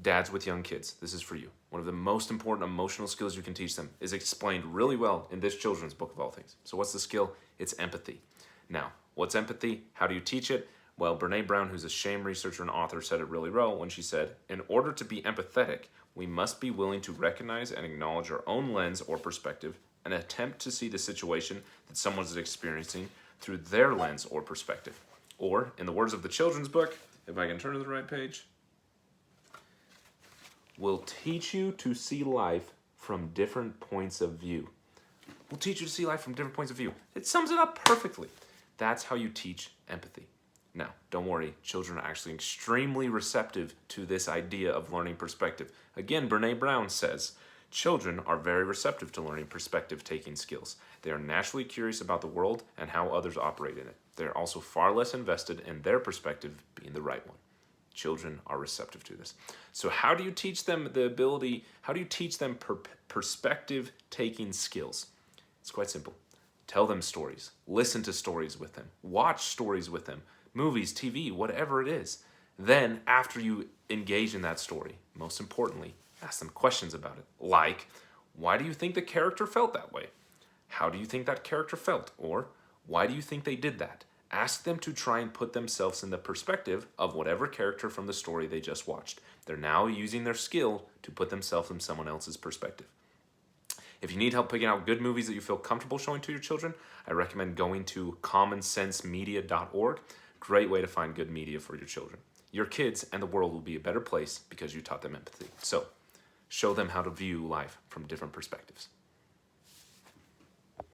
Dads with young kids, this is for you. One of the most important emotional skills you can teach them is explained really well in this children's book of all things. So what's the skill? It's empathy. Now, what's empathy? How do you teach it? Well, Brene Brown, who's a shame researcher and author, said it really well when she said, in order to be empathetic, we must be willing to recognize and acknowledge our own lens or perspective and attempt to see the situation that someone is experiencing through their lens or perspective. Or, in the words of the children's book, if I can turn to the right page, we'll teach you to see life from different points of view. We'll teach you to see life from different points of view. It sums it up perfectly. That's how you teach empathy. Now, don't worry, children are actually extremely receptive to this idea of learning perspective. Again, Brene Brown says, children are very receptive to learning perspective-taking skills. They are naturally curious about the world and how others operate in it. They are also far less invested in their perspective being the right one. Children are receptive to this. So how do you teach them perspective-taking skills? It's quite simple. Tell them stories. Listen to stories with them. Watch stories with them. Movies, TV, whatever it is. Then, after you engage in that story, most importantly, ask them questions about it. Like, why do you think the character felt that way? How do you think that character felt? Or, why do you think they did that? Ask them to try and put themselves in the perspective of whatever character from the story they just watched. They're now using their skill to put themselves in someone else's perspective. If you need help picking out good movies that you feel comfortable showing to your children, I recommend going to commonsensemedia.org. Great way to find good media for your children. Your kids and the world will be a better place because you taught them empathy. So, show them how to view life from different perspectives.